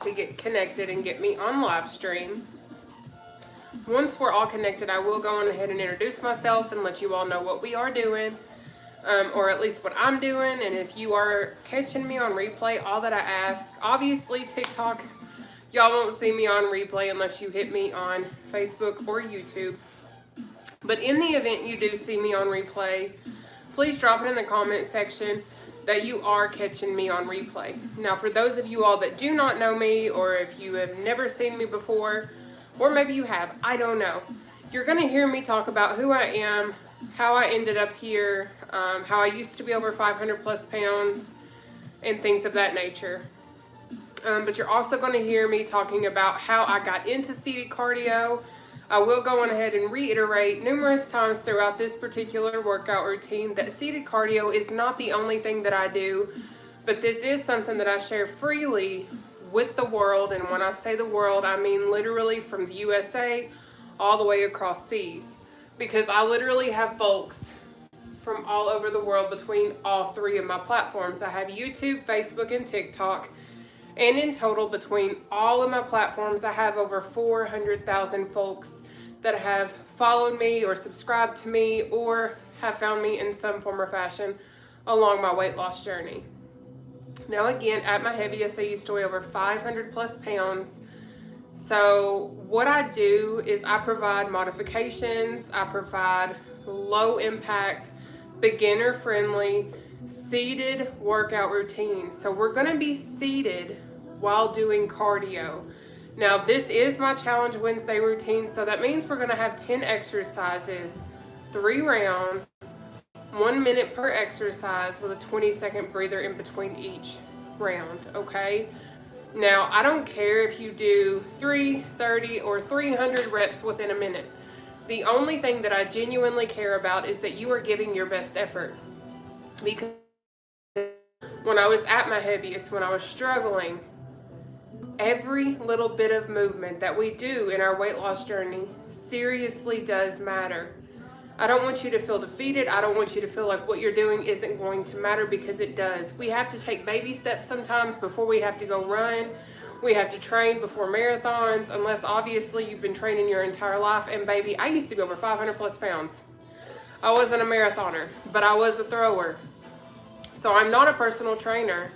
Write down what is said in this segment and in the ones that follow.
to get connected and get me on live stream. Once we're all connected, I will go on ahead and introduce myself and let you all know what we are doing, or at least what I'm doing. And if you are catching me on replay, all that I ask, obviously TikTok, y'all won't see me on replay unless you hit me on Facebook or YouTube. But in the event you do see me on replay, please drop it in the comment section that you are catching me on replay. Now, for those of you all that do not know me, or if you have never seen me before, or maybe you have, I don't know, you're going to hear me talk about who I am, how I ended up here, how I used to be over 500 plus pounds, and things of that nature. But you're also going to hear me talking about how I got into seated cardio. I will go on ahead and reiterate numerous times throughout this particular workout routine that seated cardio is not the only thing that I do, but this is something that I share freely with the world. And when I say the world, I mean literally from the USA all the way across seas, because I literally have folks from all over the world between all three of my platforms. I have YouTube, Facebook, and TikTok. And in total, between all of my platforms, I have over 400,000 folks that have followed me or subscribed to me or have found me in some form or fashion along my weight loss journey. Now again, at my heaviest, I used to weigh over 500 plus pounds. So what I do is I provide modifications, I provide low impact, beginner friendly, seated workout routines. So we're gonna be seated while doing cardio. Now this is my Challenge Wednesday routine, so that means we're gonna have 10 exercises, 3 rounds, 1 minute per exercise with a 20-second breather in between each round, okay? Now, I don't care if you do 3, 30, or 300 reps within a minute. The only thing that I genuinely care about is that you are giving your best effort. Because when I was at my heaviest, when I was struggling, every little bit of movement that we do in our weight loss journey seriously does matter. I don't want you to feel defeated. I don't want you to feel like what you're doing isn't going to matter, because it does. We have to take baby steps sometimes before we have to go run. We have to train before marathons, unless obviously you've been training your entire life. And baby, I used to be over 500 plus pounds. I wasn't a marathoner, but I was a thrower. So I'm not a personal trainer,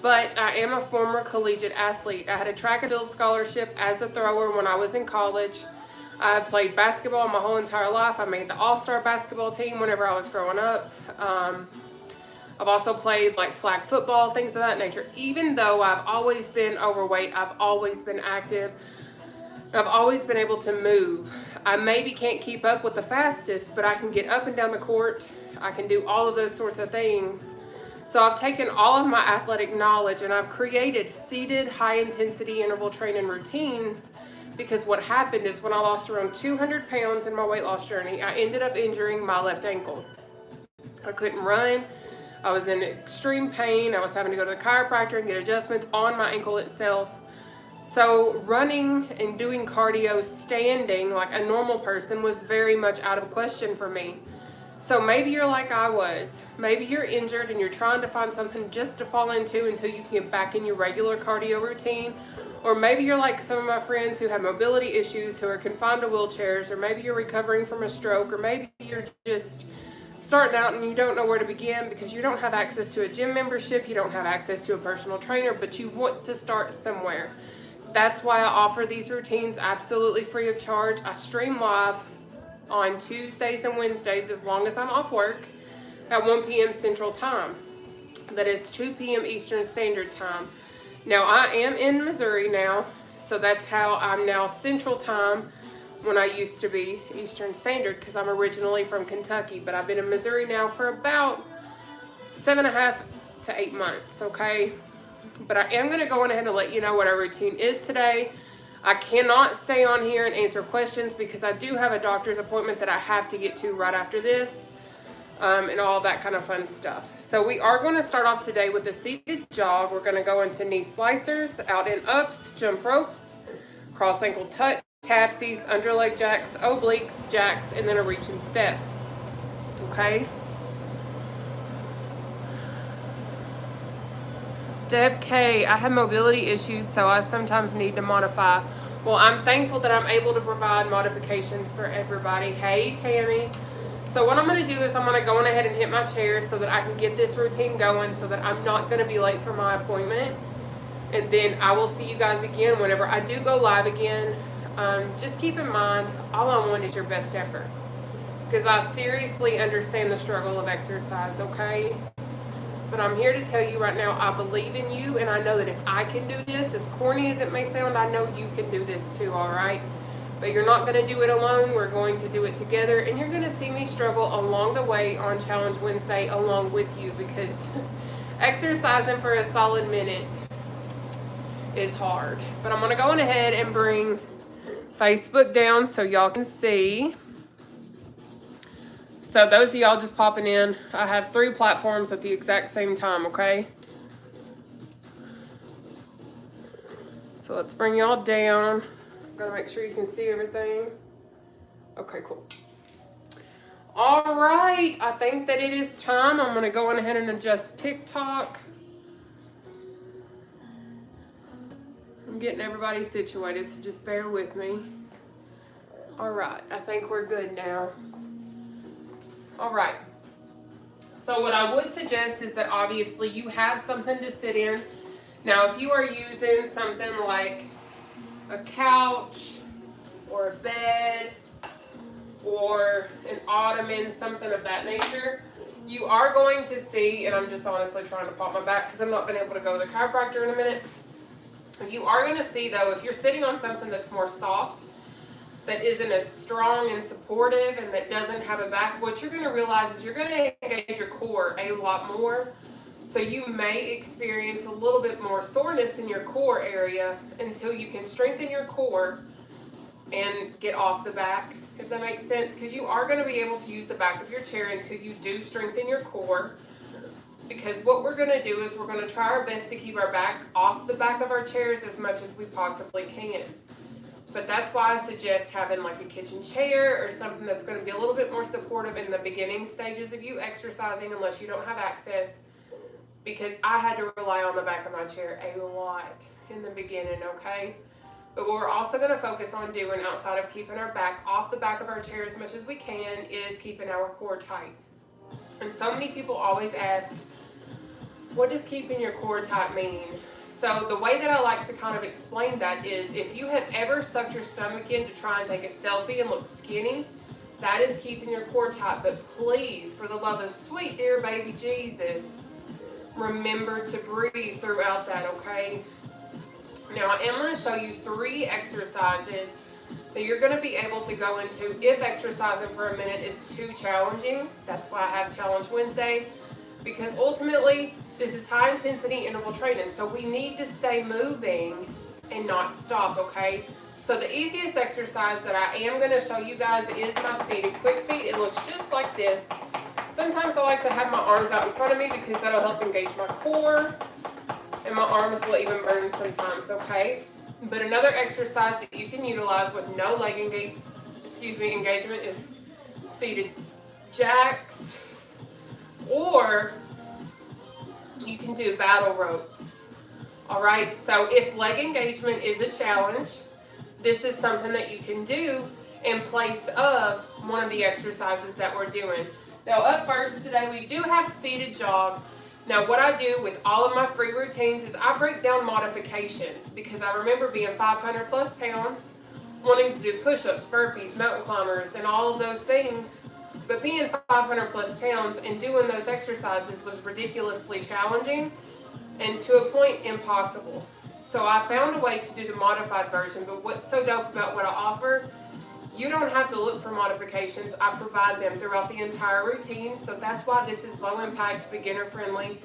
but I am a former collegiate athlete. I had a track and field scholarship as a thrower when I was in college. I played basketball my whole entire life. I made the all-star basketball team whenever I was growing up. I've also played like flag football, things of that nature. Even though I've always been overweight, I've always been active. I've always been able to move. I maybe can't keep up with the fastest, but I can get up and down the court. I can do all of those sorts of things. So I've taken all of my athletic knowledge and I've created seated high-intensity interval training routines, because what happened is when I lost around 200 pounds in my weight loss journey, I ended up injuring my left ankle. I couldn't run. I was in extreme pain. I was having to go to the chiropractor and get adjustments on my ankle itself. So running and doing cardio standing like a normal person was very much out of question for me. So maybe you're like I was. Maybe you're injured and you're trying to find something just to fall into until you can get back in your regular cardio routine. Or maybe you're like some of my friends who have mobility issues, who are confined to wheelchairs, or maybe you're recovering from a stroke, or maybe you're just starting out and you don't know where to begin because you don't have access to a gym membership, you don't have access to a personal trainer, but you want to start somewhere. That's why I offer these routines absolutely free of charge. I stream live on Tuesdays and Wednesdays as long as I'm off work at 1 p.m. Central Time. That is 2 p.m. Eastern Standard Time. Now, I am in Missouri now, so that's how I'm now Central Time when I used to be Eastern Standard, because I'm originally from Kentucky, but I've been in Missouri now for about 7.5 to 8 months, okay? But I am going to go on ahead and let you know what our routine is today. I cannot stay on here and answer questions because I do have a doctor's appointment that I have to get to right after this, and all that kind of fun stuff. So we are going to start off today with a seated jog. We're going to go into knee slicers, out and ups, jump ropes, cross ankle touch, tapsies, underleg jacks, obliques, jacks, and then a reach and step. Okay? Deb K, I have mobility issues, so I sometimes need to modify. Well, I'm thankful that I'm able to provide modifications for everybody. Hey, Tammy. So what I'm going to do is I'm going to go on ahead and hit my chair so that I can get this routine going so that I'm not going to be late for my appointment. And then I will see you guys again whenever I do go live again. Just keep in mind, all I want is your best effort. Because I seriously understand the struggle of exercise, okay? But I'm here to tell you right now, I believe in you, and I know that if I can do this, as corny as it may sound, I know you can do this too, all right? But you're not going to do it alone. We're going to do it together, and you're going to see me struggle along the way on Challenge Wednesday along with you, because exercising for a solid minute is hard. But I'm going to go on ahead and bring Facebook down so y'all can see. So those of y'all just popping in, I have 3 platforms at the exact same time, okay? So let's bring y'all down. Gotta make sure you can see everything. Okay, cool. All right, I think that it is time. I'm gonna go on ahead and adjust TikTok. I'm getting everybody situated, so just bear with me. All right, I think we're good now. All right. So what I would suggest is that obviously you have something to sit in. Now, if you are using something like a couch or a bed or an ottoman, something of that nature, you are going to see, and I'm just honestly trying to pop my back because I've not been able to go to the chiropractor in a minute. You are going to see, though, if you're sitting on something that's more soft, that isn't as strong and supportive and that doesn't have a back, what you're going to realize is you're going to engage your core a lot more. So you may experience a little bit more soreness in your core area until you can strengthen your core and get off the back, if that makes sense. Because you are going to be able to use the back of your chair until you do strengthen your core. Because what we're going to do is we're going to try our best to keep our back off the back of our chairs as much as we possibly can. But that's why I suggest having like a kitchen chair or something that's going to be a little bit more supportive in the beginning stages of you exercising, unless you don't have access. Because I had to rely on the back of my chair a lot in the beginning, okay? But what we're also going to focus on doing outside of keeping our back off the back of our chair as much as we can is keeping our core tight. And so many people always ask, what does keeping your core tight mean? So the way that I like to kind of explain that is, if you have ever sucked your stomach in to try and take a selfie and look skinny, that is keeping your core tight. But please, for the love of sweet dear baby Jesus, remember to breathe throughout that, okay? Now I am going to show you 3 exercises that you're going to be able to go into if exercising for a minute is too challenging. That's why I have Challenge Wednesday, because ultimately this is high intensity interval training, so we need to stay moving and not stop, okay? So the easiest exercise that I am going to show you guys is my seated quick feet. It looks just like this. Sometimes I like to have my arms out in front of me because that'll help engage my core, and my arms will even burn sometimes, okay? But another exercise that you can utilize with no leg engagement is seated jacks, or you can do battle ropes. All right, so if leg engagement is a challenge, this is something that you can do in place of one of the exercises that we're doing. Now, up first today, we do have seated jog. Now, what I do with all of my free routines is I break down modifications, because I remember being 500 plus pounds, wanting to do push-ups, burpees, mountain climbers, and all of those things. But being 500 plus pounds and doing those exercises was ridiculously challenging and to a point impossible. So I found a way to do the modified version. But what's so dope about what I offer, you don't have to look for modifications. I provide them throughout the entire routine. So that's why this is low impact, beginner friendly,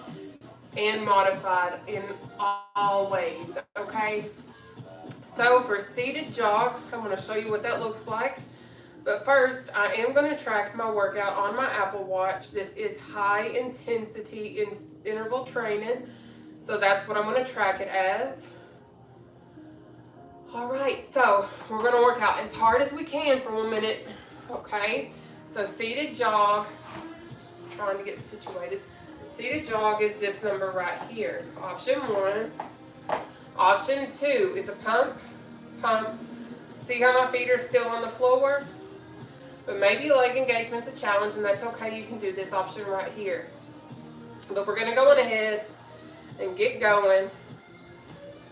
and modified in all ways, okay? So for seated jog, I'm going to show you what that looks like. But first, I am going to track my workout on my Apple Watch. This is high intensity interval training. So that's what I'm going to track it as. All right, so we're going to work out as hard as we can for 1 minute. Okay, so seated jog. Trying to get situated. Seated jog is this number right here. Option 1. Option 2 is a pump, pump. See how my feet are still on the floor? But maybe leg engagement's a challenge, and that's okay. You can do this option right here. But we're going to go on ahead and get going.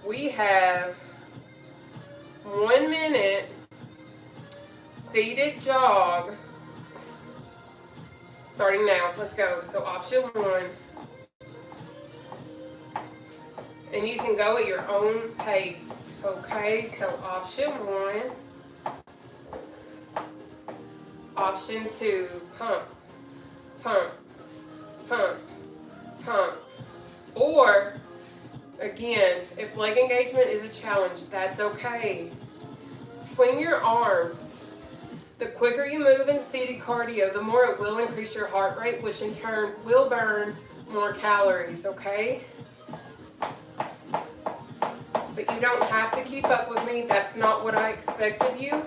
We have 1 minute seated jog starting now. Let's go. So option 1. And you can go at your own pace. Okay, so option 1. Option 2, pump, pump, pump, pump. Or, again, if leg engagement is a challenge, that's okay. Swing your arms. The quicker you move in seated cardio, the more it will increase your heart rate, which in turn will burn more calories, okay? But you don't have to keep up with me. That's not what I expect of you.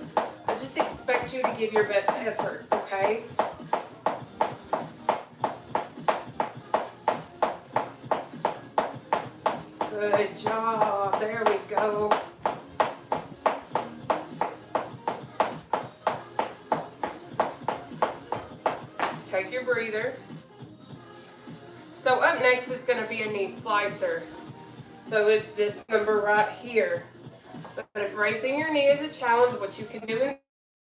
I just expect you to give your best effort, okay? Good job. There we go. Take your breather. So up next is going to be a knee slicer. So it's this number right here. But if raising your knee is a challenge, what you can do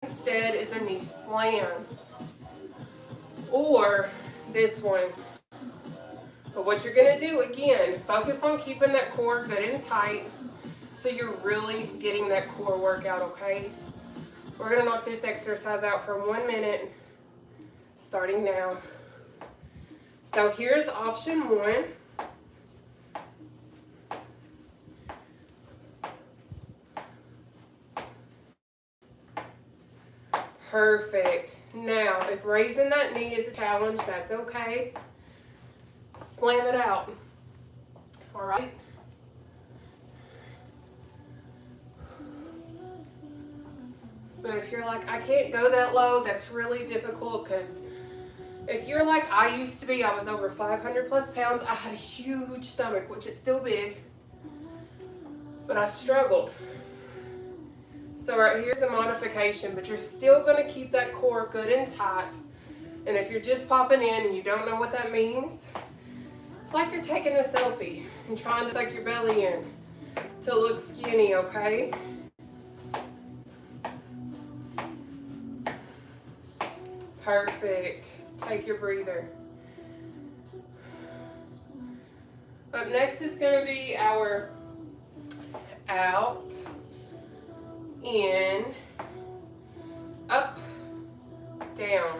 instead is a knee slam. Or this one. But what you're going to do, again, focus on keeping that core good and tight so you're really getting that core workout, okay? We're going to knock this exercise out for 1 minute, starting now. So here's option 1. Perfect. Now, if raising that knee is a challenge, that's okay. Slam it out. All right? But if you're like, I can't go that low, that's really difficult, because if you're like I used to be, I was over 500 plus pounds. I had a huge stomach, which it's still big, but I struggled. So right here's a modification, but you're still going to keep that core good and tight. And if you're just popping in and you don't know what that means, it's like you're taking a selfie and trying to tuck your belly in to look skinny, okay? Perfect. Take your breather. Up next is going to be our out, in, up, down,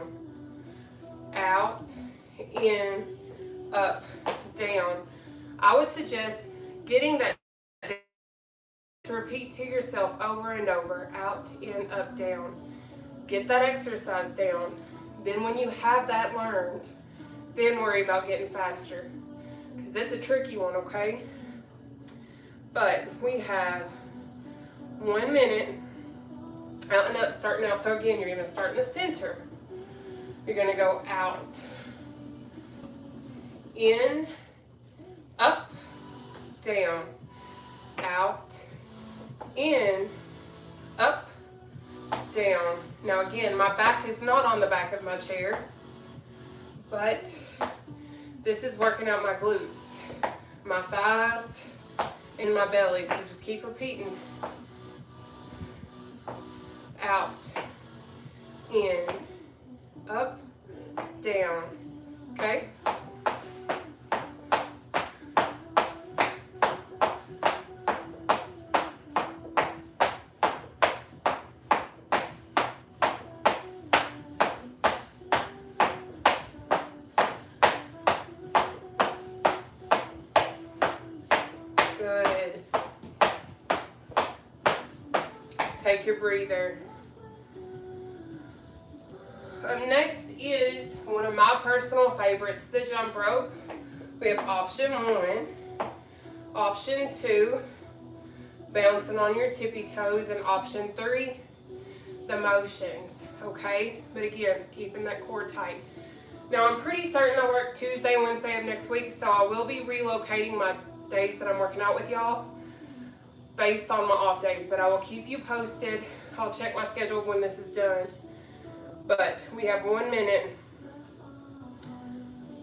out, in, up, down. I would suggest getting that to repeat to yourself over and over, out, in, up, down. Get that exercise down. Then when you have that learned, then worry about getting faster, because it's a tricky one, okay? But we have 1 minute, out and up, start now. So again, you're going to start in the center. You're going to go out, in, up, down, out, in, up, down. Now again, my back is not on the back of my chair, but this is working out my glutes, my thighs, and my belly. So just keep repeating. Out, in, up, down. Okay? Good. Take your breather. Up next is one of my personal favorites, the jump rope. We have option 1, option 2, bouncing on your tippy toes, and option 3, the motions, okay? But again, keeping that core tight. Now I'm pretty certain I work Tuesday and Wednesday of next week, so I will be relocating my days that I'm working out with y'all based on my off days, but I will keep you posted. I'll check my schedule when this is done. But we have 1 minute.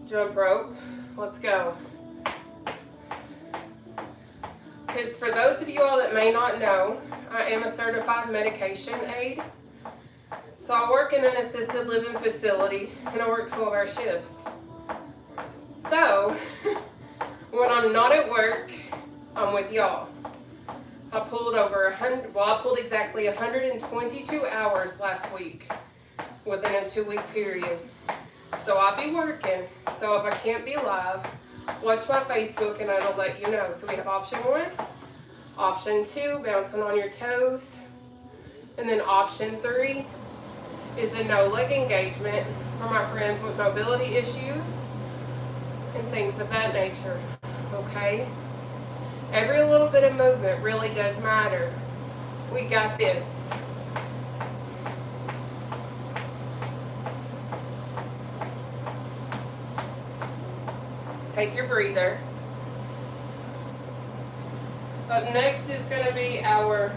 Jump rope. Let's go. Because for those of you all that may not know, I am a certified medication aide. So I work in an assisted living facility and I work 12-hour shifts. So when I'm not at work, I'm with y'all. I pulled I pulled exactly 122 hours last week within a 2-week period. So I'll be working. So if I can't be live, watch my Facebook and it'll let you know. So we have option 1, option 2, bouncing on your toes, and then option 3 is a no leg engagement for my friends with mobility issues and things of that nature. Okay? Every little bit of movement really does matter. We got this. Take your breather. Up next is going to be our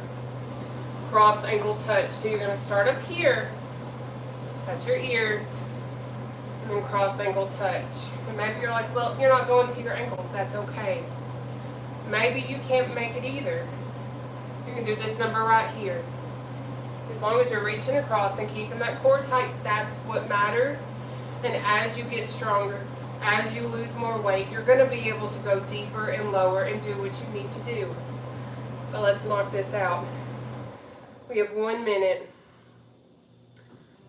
cross ankle touch. So you're going to start up here, touch your ears, and then cross ankle touch. And maybe you're like, well, you're not going to your ankles. That's okay. Maybe you can't make it either. You can do this number right here. As long as you're reaching across and keeping that core tight, that's what matters. And as you get stronger, as you lose more weight, you're going to be able to go deeper and lower and do what you need to do. But let's knock this out. We have 1 minute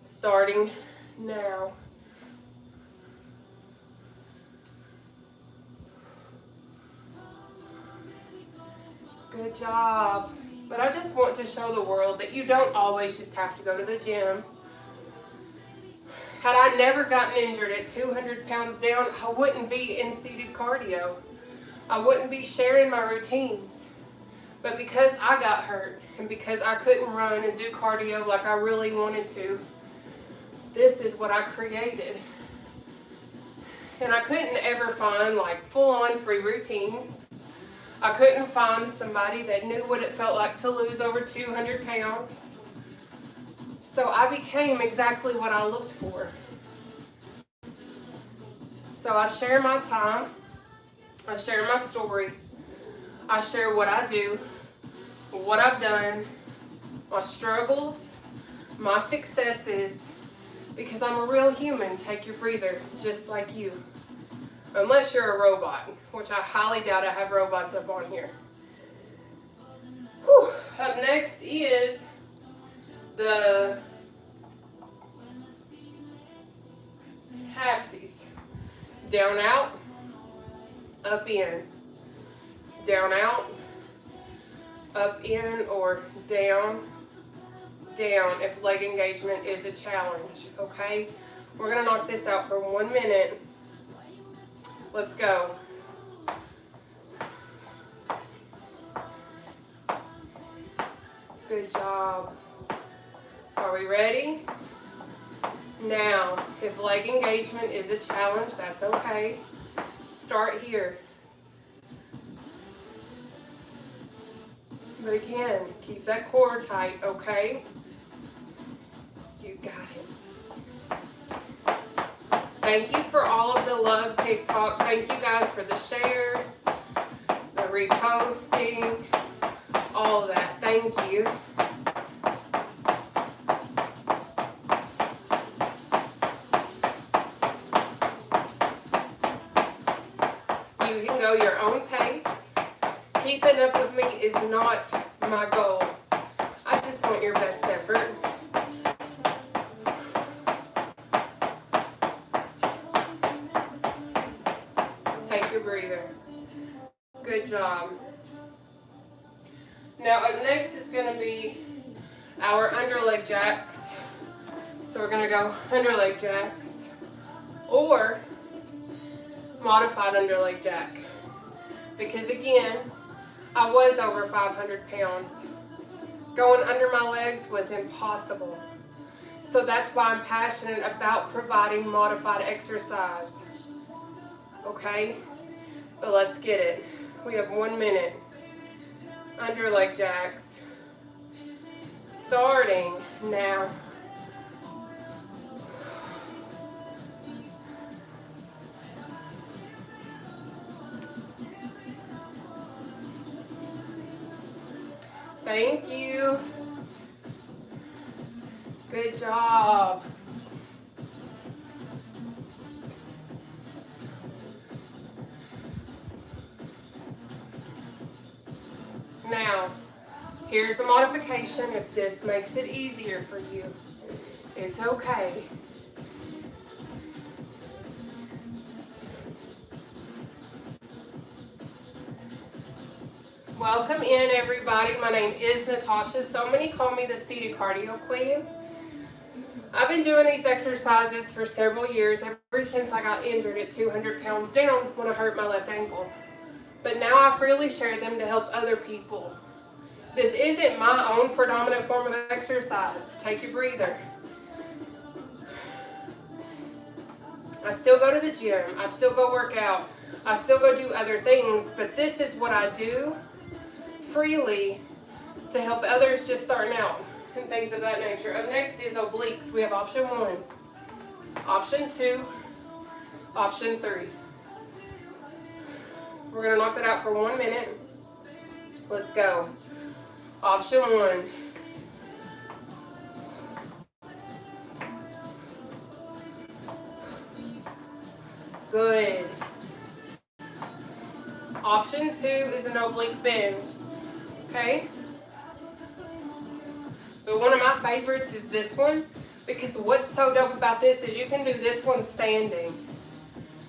starting now. Good job. But I just want to show the world that you don't always just have to go to the gym. Had I never gotten injured at 200 pounds down, I wouldn't be in seated cardio. I wouldn't be sharing my routines. But because I got hurt and because I couldn't run and do cardio like I really wanted to, this is what I created. And I couldn't ever find like full-on free routines. I couldn't find somebody that knew what it felt like to lose over 200 pounds. So I became exactly what I looked for. So I share my time, I share my story, I share what I do, what I've done, my struggles, my successes, because I'm a real human. Take your breather, just like you. Unless you're a robot, which I highly doubt I have robots up on here. Whew. Up next is the tapsies. Down, out, up, in. Down, out, up, in, or down, down if leg engagement is a challenge, okay? We're going to knock this out for 1 minute. Let's go. Good job. Are we ready? Now, if leg engagement is a challenge, that's okay. Start here. But again, keep that core tight, okay? You got it. Thank you for all of the love, TikTok. Thank you guys for the shares, the reposting, all of that. Thank you. You can go your own pace. Keeping up with me is not my goal. I just want your best effort. Take your breather. Good job. Now up next is going to be our underleg jacks. So we're going to go underleg jacks or modified underleg jack. Because again, I was over 500 pounds. Going under my legs was impossible. So that's why I'm passionate about providing modified exercise. Okay? But let's get it. We have 1 minute. Under leg jacks. Starting now. Thank you. Good job. Now, here's a modification if this makes it easier for you. It's okay. Welcome in, everybody. My name is Nataushia. So many call me the seated cardio queen. I've been doing these exercises for several years, ever since I got injured at 200 pounds down when I hurt my left ankle. But now I freely share them to help other people. This isn't my own predominant form of exercise. Take your breather. I still go to the gym. I still go work out. I still go do other things. But this is what I do freely to help others just starting out and things of that nature. Up next is obliques. We have option 1, option 2, option 3. We're going to knock that out for 1 minute. Let's go. Option 1. Good. Option 2 is an oblique bend. Okay? But one of my favorites is this one, because what's so dope about this is you can do this one standing.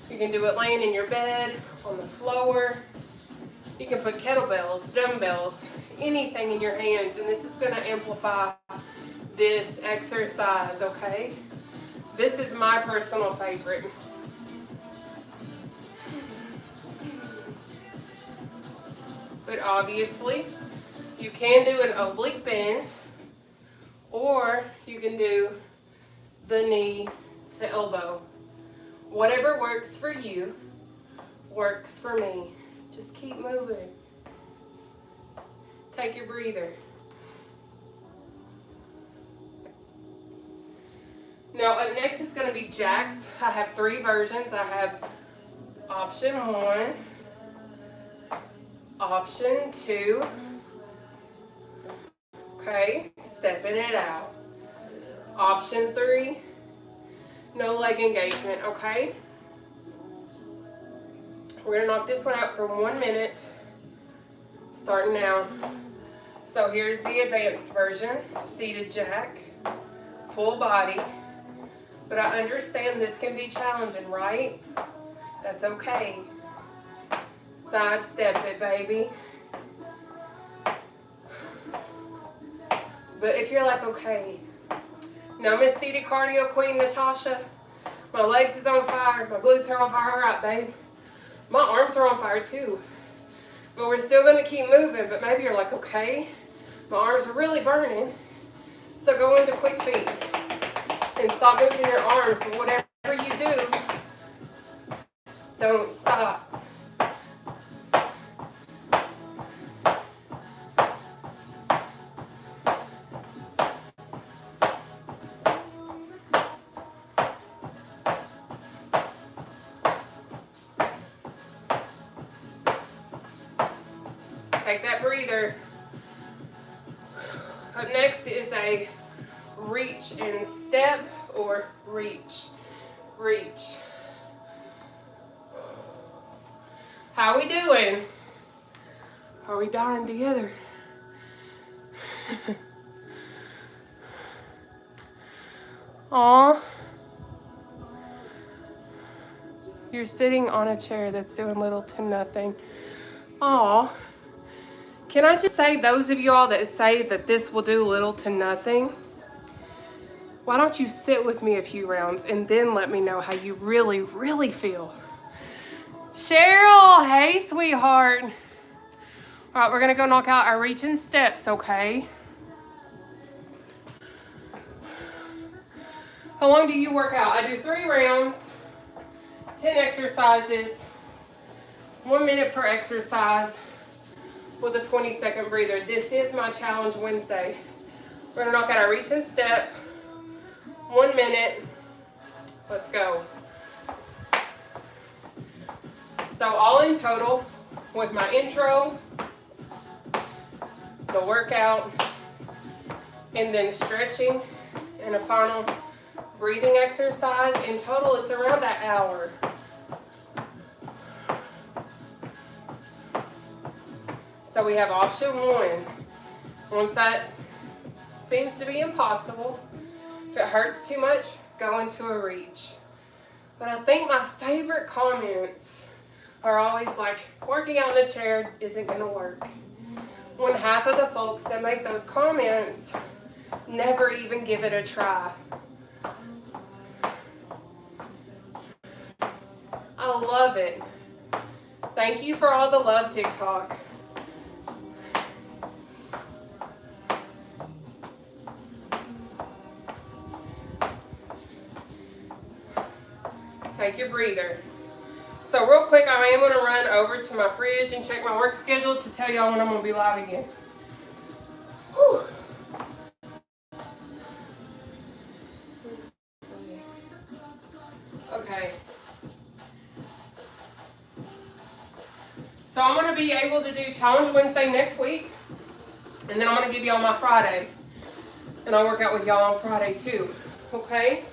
You can do it laying in your bed, on the floor. You can put kettlebells, dumbbells, anything in your hands, and this is going to amplify this exercise, okay? This is my personal favorite. But obviously, you can do an oblique bend, or you can do the knee to elbow. Whatever works for you, works for me. Just keep moving. Take your breather. Now up next is going to be jacks. I have 3 versions. I have option 1, option 2. Okay, stepping it out. Option 3, no leg engagement, okay? We're gonna knock this one out for 1 minute, starting now. So here's the advanced version, seated jack, full body. But I understand this can be challenging, right? That's okay. Sidestep it, baby. But if you're like, okay, now Miss Seated Cardio Queen Nataushia, my legs is on fire, my glutes are on fire, all right, babe. My arms are on fire too. But we're still gonna keep moving, but maybe you're like, okay, my arms are really burning. So go into quick feet and stop moving your arms, but whatever you do, don't stop. Take that breather. Up next is a reach and step, or reach, reach. How we doing? Are we dying together? Aw. You're sitting on a chair that's doing little to nothing. Aw. Can I just say, those of y'all that say that this will do little to nothing, why don't you sit with me a few rounds and then let me know how you really, really feel. Cheryl, hey, sweetheart. All right, we're gonna go knock out our reach and steps, okay? How long do you work out? I do 3 rounds, 10 exercises, 1 minute per exercise with a 20-second breather. This is my challenge Wednesday. We're gonna knock out our reach and step. 1 minute. Let's go. So all in total, with my intro, the workout, and then stretching, and a final breathing exercise, in total it's around an hour. So we have option 1. Once that seems to be impossible, if it hurts too much, go into a reach. But I think my favorite comments are always like, working out in the chair isn't gonna work. When half of the folks that make those comments never even give it a try. I love it. Thank you for all the love, TikTok. Take your breather. So real quick, I am going to run over to my fridge and check my work schedule to tell y'all when I'm going to be live again. Whew. Okay. So I'm going to be able to do Challenge Wednesday next week. And then I'm going to give y'all my Friday. And I'll work out with y'all on Friday too. Okay?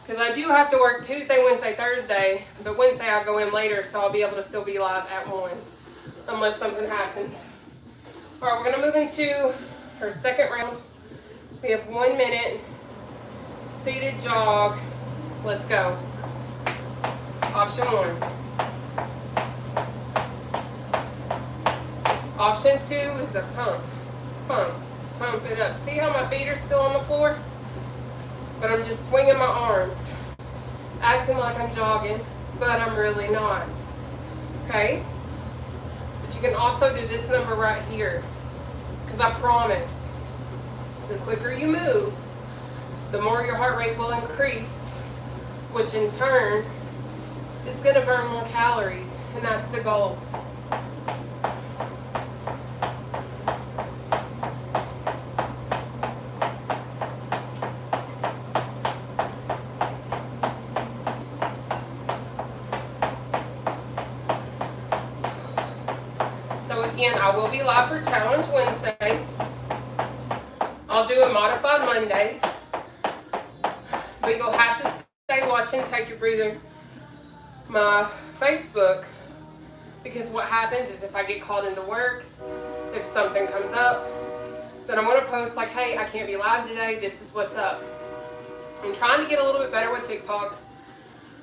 Because I do have to work Tuesday, Wednesday, Thursday. But Wednesday I'll go in later, so I'll be able to still be live at 1. Unless something happens. Alright, we're going to move into our second round. We have 1 minute. Seated jog. Let's go. Option 1. Option 2 is a pump. Pump it up. See how my feet are still on the floor? But I'm just swinging my arms. Acting like I'm jogging, but I'm really not. Okay? But you can also do this number right here. Because I promise, the quicker you move, the more your heart rate will increase, which in turn is going to burn more calories, and that's the goal. Again, I will be live for Challenge Wednesday. I'll do a modified Monday. But you'll have to stay watching Take Your Breather, my Facebook, because what happens is if I get called into work, if something comes up, then I'm going to post like, hey, I can't be live today, this is what's up. I'm trying to get a little bit better with TikTok,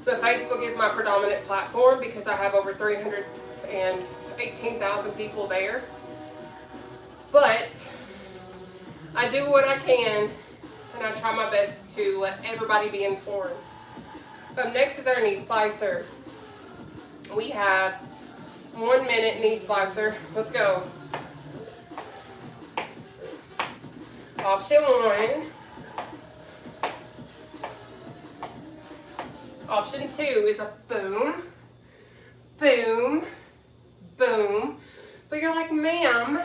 but Facebook is my predominant platform because I have over 318,000 people there. But I do what I can, and I try my best to let everybody be informed. Up next is our knee slicer. We have 1 minute knee slicer. Let's go. Option 1. Option 2 is a boom, boom, boom. But you're like, ma'am,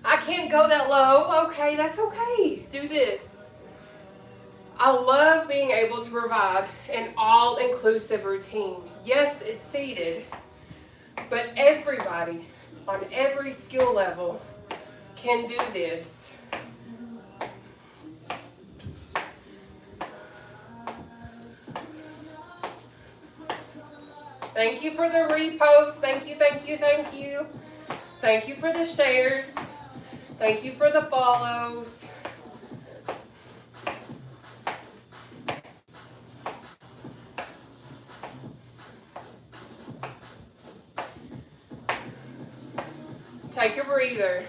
I can't go that low. Okay, that's okay. Do this. I love being able to provide an all-inclusive routine. Yes, it's seated, but everybody on every skill level can do this. Thank you for the reposts. Thank you, thank you, thank you. Thank you for the shares. Thank you for the follows. Take a breather.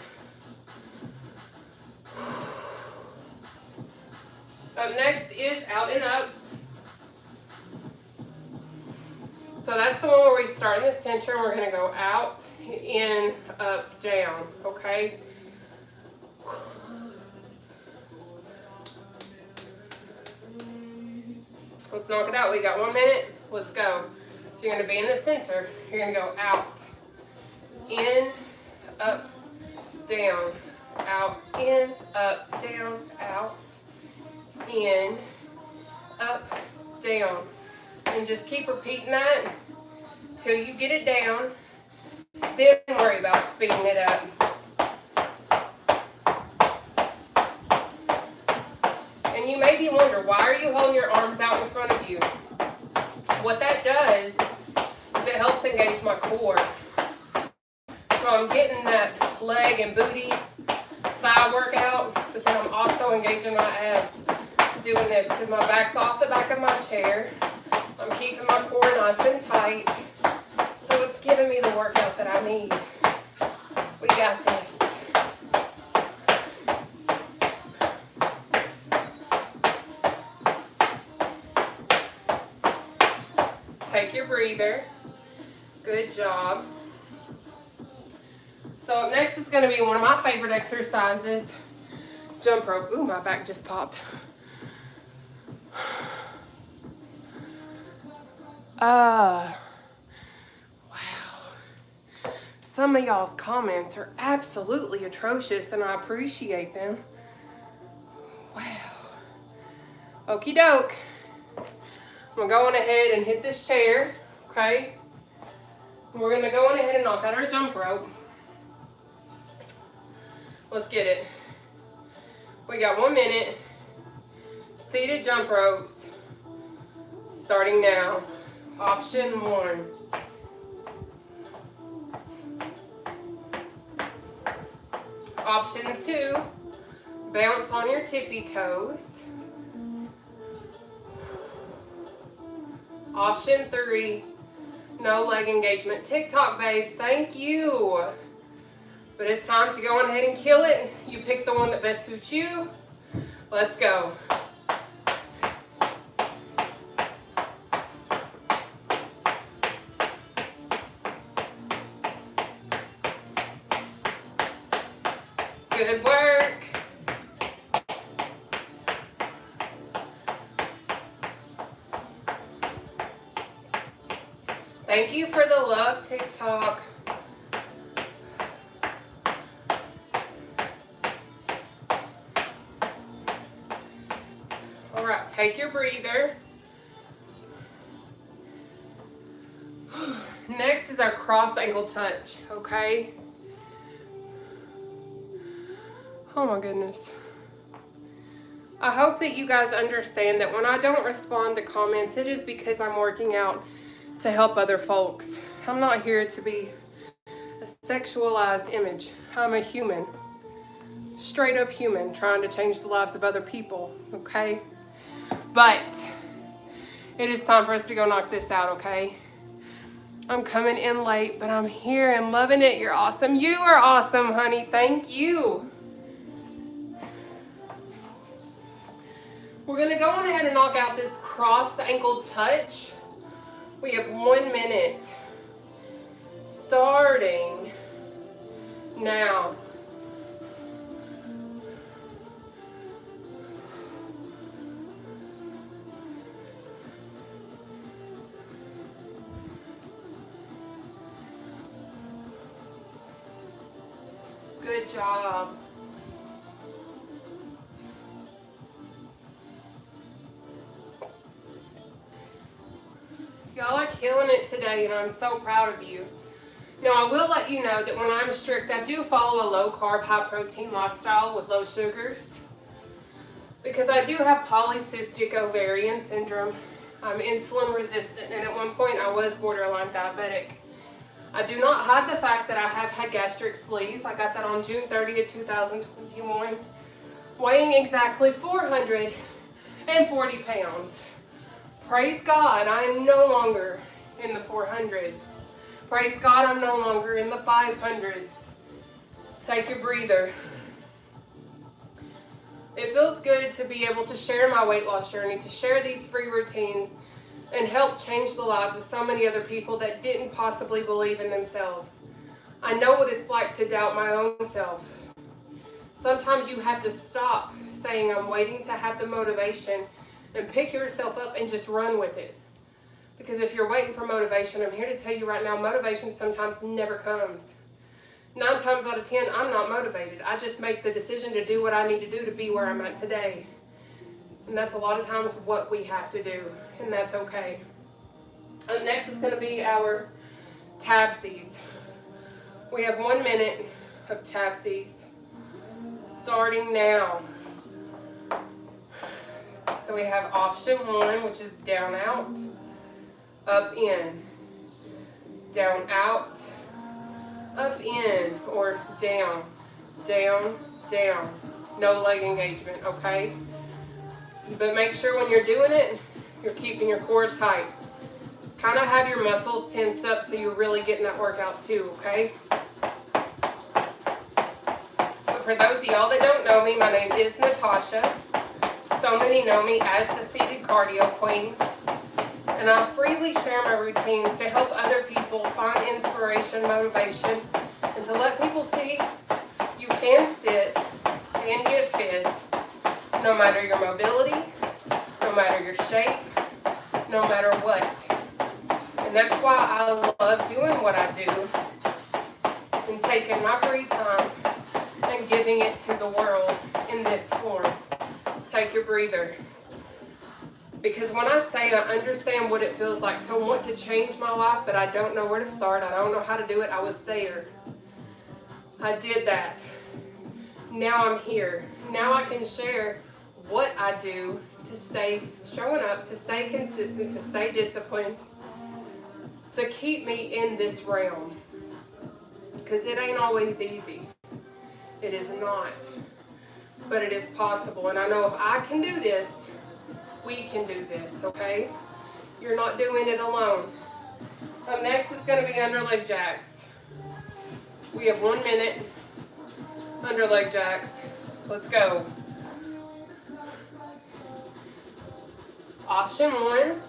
Up next is out and ups. So that's the one where we start in the center and we're going to go out, in, up, down, okay? Let's knock it out. We got 1 minute. Let's go. So you're going to be in the center. You're going to go out, in, up, down, out, in, up, down, out, in, up, down. And just keep repeating that till you get it down. Then worry about speeding it up. And you maybe wonder, why are you holding your arms out in front of you? What that does is it helps engage my core. So I'm getting that leg and booty thigh workout, but then I'm also engaging my abs doing this because my back's off the back of my chair. I'm keeping my core nice and tight. So it's giving me the workout that I need. We got this. Take your breather. Good job. So up next is going to be one of my favorite exercises, jump rope. Ooh, my back just popped. Wow. Some of y'all's comments are absolutely atrocious, and I appreciate them. Wow. Okie doke. I'm going ahead and hit this chair, okay? We're going to go on ahead and knock out our jump rope. Let's get it. We got 1 minute. Seated jump ropes. Starting now. Option 1. Option 2. Bounce on your tippy toes. Option 3. No leg engagement. TikTok babes, thank you. But it's time to go on ahead and kill it. You pick the one that best suits you. Let's go. Good work. Thank you for the love, TikTok. All right, take your breather. Next is our cross ankle touch, okay? Oh my goodness. I hope that you guys understand that when I don't respond to comments, it is because I'm working out to help other folks. I'm not here to be a sexualized image. I'm a human. Straight up human trying to change the lives of other people, okay? But it is time for us to go knock this out, okay? I'm coming in late, but I'm here and loving it. You're awesome. You are awesome, honey. Thank you. We're going to go on ahead and knock out this cross ankle touch. We have 1 minute. Starting now. Good job. Y'all are killing it today, and I'm so proud of you. Now, I will let you know that when I'm strict, I do follow a low-carb, high-protein lifestyle with low sugars because I do have polycystic ovarian syndrome. I'm insulin resistant, and at one point I was borderline diabetic. I do not hide the fact that I have had gastric sleeve. I got that on June 30th, 2021, weighing exactly 440 pounds. Praise God, I am no longer in the 400s. Praise God, I'm no longer in the 500s. Take your breather. It feels good to be able to share my weight loss journey, to share these free routines, and help change the lives of so many other people that didn't possibly believe in themselves. I know what it's like to doubt my own self. Sometimes you have to stop saying I'm waiting to have the motivation and pick yourself up and just run with it. Because if you're waiting for motivation, I'm here to tell you right now, motivation sometimes never comes. 9 times out of 10, I'm not motivated. I just make the decision to do what I need to do to be where I'm at today. And that's a lot of times what we have to do, and that's okay. Up next is going to be our tabsies. We have 1 minute of tabsies, starting now. So we have option 1, which is down, out, up, in, down, out, up, in, or down, down, down. No leg engagement, okay? But make sure when you're doing it, you're keeping your core tight. Kind of have your muscles tense up so you're really getting that workout too, okay? But for those of y'all that don't know me, my name is Nataushia. So many know me as the seated cardio queen. And I freely share my routines to help other people find inspiration, motivation, and to let people see you can sit and get fit no matter your mobility, no matter your shape, no matter what. And that's why I love doing what I do and taking my free time and giving it to the world in this form. Take your breather. Because when I say I understand what it feels like to want to change my life, but I don't know where to start, I don't know how to do it, I was there. I did that. Now I'm here. Now I can share what I do to stay showing up, to stay consistent, to stay disciplined, to keep me in this realm. Because it ain't always easy. It is not. But it is possible. And I know if I can do this, we can do this, okay? You're not doing it alone. Up next is going to be under leg jacks. We have 1 minute under leg jacks. Let's go. Option 1.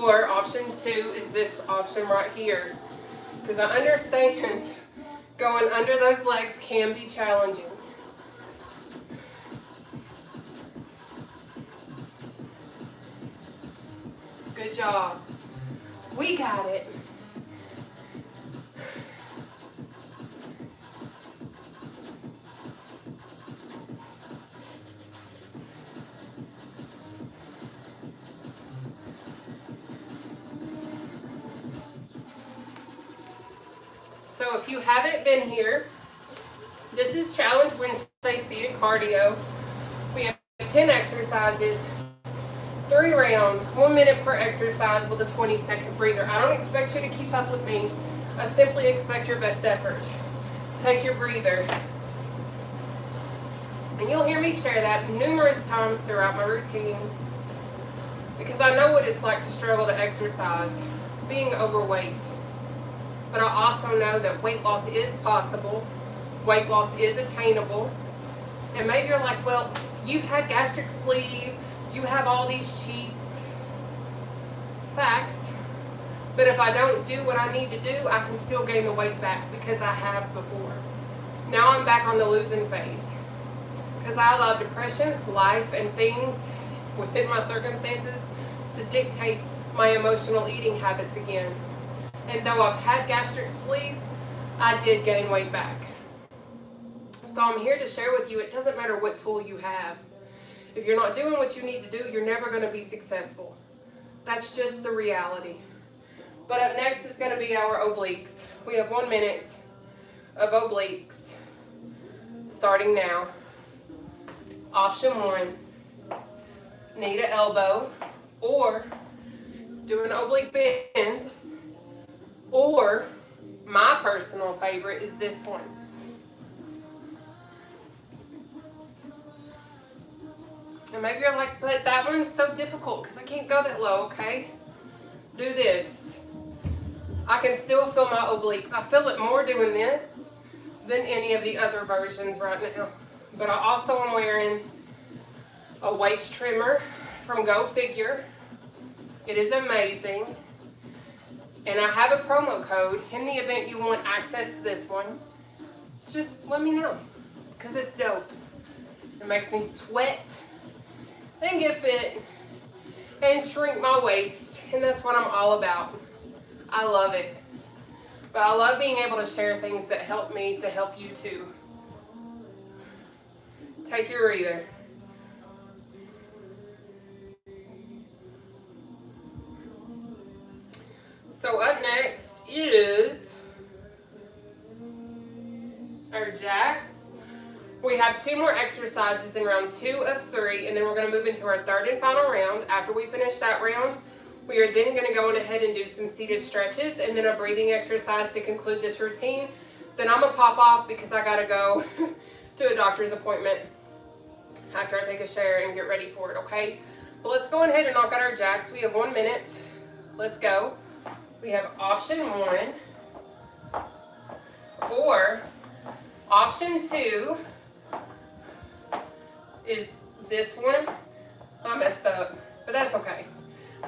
Or option 2 is this option right here. Because I understand going under those legs can be challenging. Good job. We got it. So if you haven't been here, this is Challenge Wednesday seated cardio. We have 10 exercises. 3 rounds, 1 minute per exercise with a 20-second breather. I don't expect you to keep up with me. I simply expect your best effort. Take your breather. And you'll hear me share that numerous times throughout my routine because I know what it's like to struggle to exercise, being overweight. But I also know that weight loss is possible. Weight loss is attainable. And maybe you're like, well, you've had gastric sleeve, you have all these cheats. Facts. But if I don't do what I need to do, I can still gain the weight back because I have before. Now I'm back on the losing phase. Because I allow depression, life, and things within my circumstances to dictate my emotional eating habits again. And though I've had gastric sleeve, I did gain weight back. So I'm here to share with you, it doesn't matter what tool you have. If you're not doing what you need to do, you're never going to be successful. That's just the reality. But up next is going to be our obliques. We have 1 minute of obliques. Starting now. Option 1, knee to elbow, or do an oblique bend, or my personal favorite is this one. And maybe you're like, but that one's so difficult because I can't go that low, okay? Do this. I can still feel my obliques. I feel it more doing this than any of the other versions right now. But I also am wearing a waist trimmer from Go Figure. It is amazing. And I have a promo code. In the event you want access to this one, just let me know because it's dope. It makes me sweat and get fit and shrink my waist. And that's what I'm all about. I love it. But I love being able to share things that help me to help you too. Take your breather. So up next is our jacks. We have 2 more exercises in round 2 of 3, and then we're going to move into our 3rd and final round. After we finish that round, we are then going to go ahead and do some seated stretches and then a breathing exercise to conclude this routine. Then I'm going to pop off because I got to go to a doctor's appointment after I take a shower and get ready for it, okay? But let's go ahead and knock out our jacks. We have 1 minute. Let's go. We have option 1 or option 2 is this one. I messed up, but that's okay.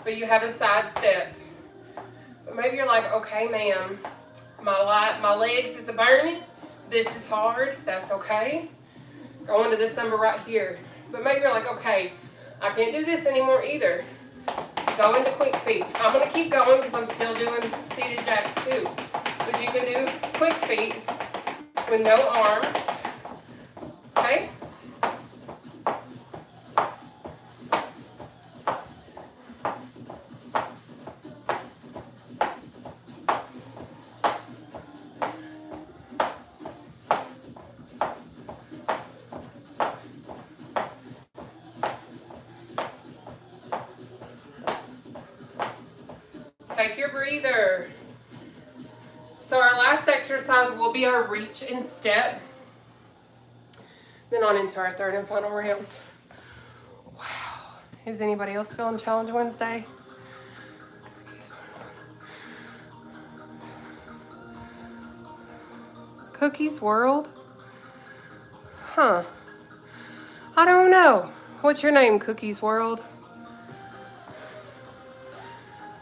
But you have a side step. But maybe you're like, okay, ma'am, my legs is burning. This is hard. That's okay. Go into this number right here. But maybe you're like, okay, I can't do this anymore either. Go into quick feet. I'm going to keep going because I'm still doing seated jacks too. But you can do quick feet with no arms. Okay? Take your breather. So our last exercise will be our reach and step. Then on into our 3rd and final round. Wow. Is anybody else feeling Challenge Wednesday? Cookies World? Huh. I don't know. What's your name, Cookies World?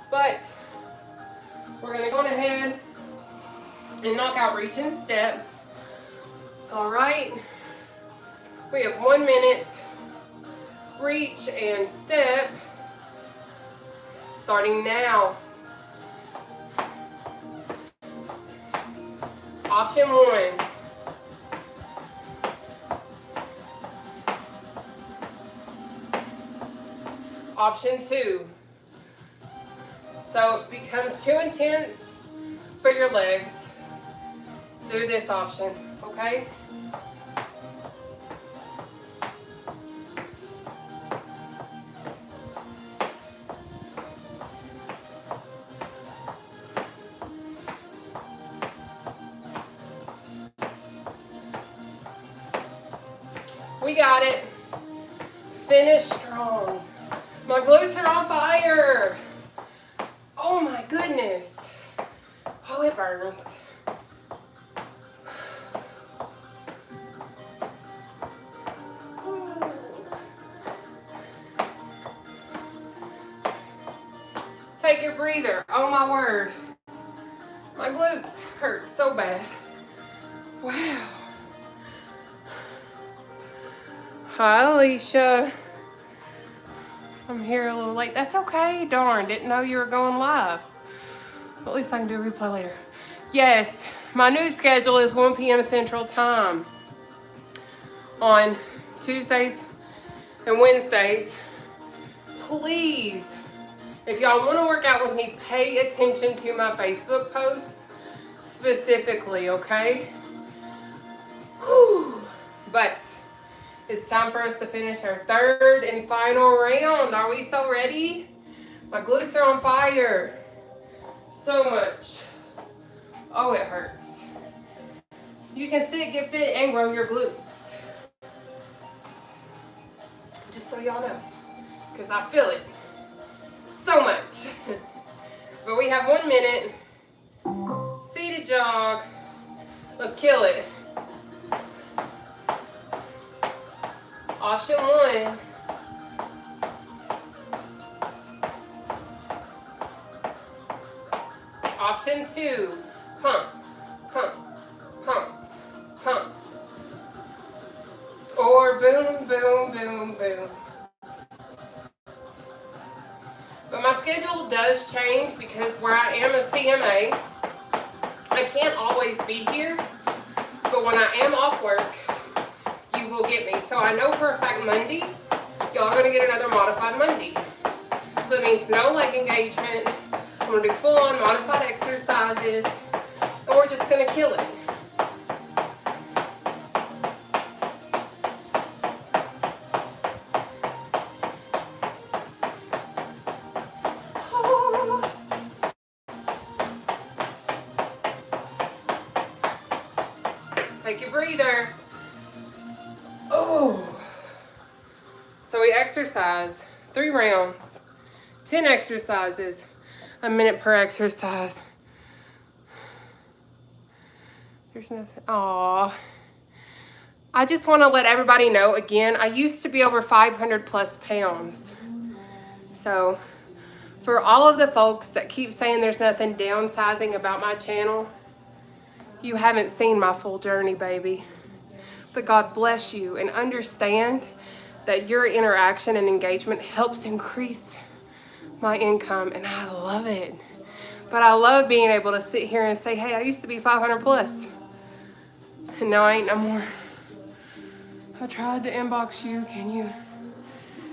But we're going to go ahead and knock out reach and step. All right. We have 1 minute. Reach and step. Starting now. Option 1. Option 2. So if it becomes too intense for your legs, do this option, okay? We got it. Finish strong. My glutes are on fire. Oh my goodness. Oh, it burns. Take your breather. Oh my word. My glutes hurt so bad. Wow. Hi, Alicia. I'm here a little late. That's okay. Darn, didn't know you were going live. At least I can do a replay later. Yes, my new schedule is 1 p.m. Central Time on Tuesdays and Wednesdays. Please, if y'all want to work out with me, pay attention to my Facebook posts specifically, okay? Whew. But it's time for us to finish our 3rd and final round. Are we so ready? My glutes are on fire. So much. Oh, it hurts. You can sit, get fit, and grow your glutes. Just so y'all know. Because I feel it. So much. But we have 1 minute. Seated jog. Let's kill it. Option 1. Option 2. Pump, pump, pump, pump. Or boom, boom, boom, boom. But my schedule does change because where I am a CMA, I can't always be here. But when I am off work, you will get me. So I know for a fact Monday, y'all are going to get another modified Monday. So that means no leg engagement. I'm going to do full-on modified exercises. And we're just going to kill it. Take your breather. Oh. So we exercise 3 rounds, 10 exercises, a minute per exercise. There's nothing. Aw. I just want to let everybody know again, I used to be over 500 plus pounds. So for all of the folks that keep saying there's nothing downsizing about my channel, you haven't seen my full journey, baby. But God bless you, and understand that your interaction and engagement helps increase my income, and I love it. But I love being able to sit here and say, hey, I used to be 500 plus, and now I ain't no more. I tried to inbox you. Can you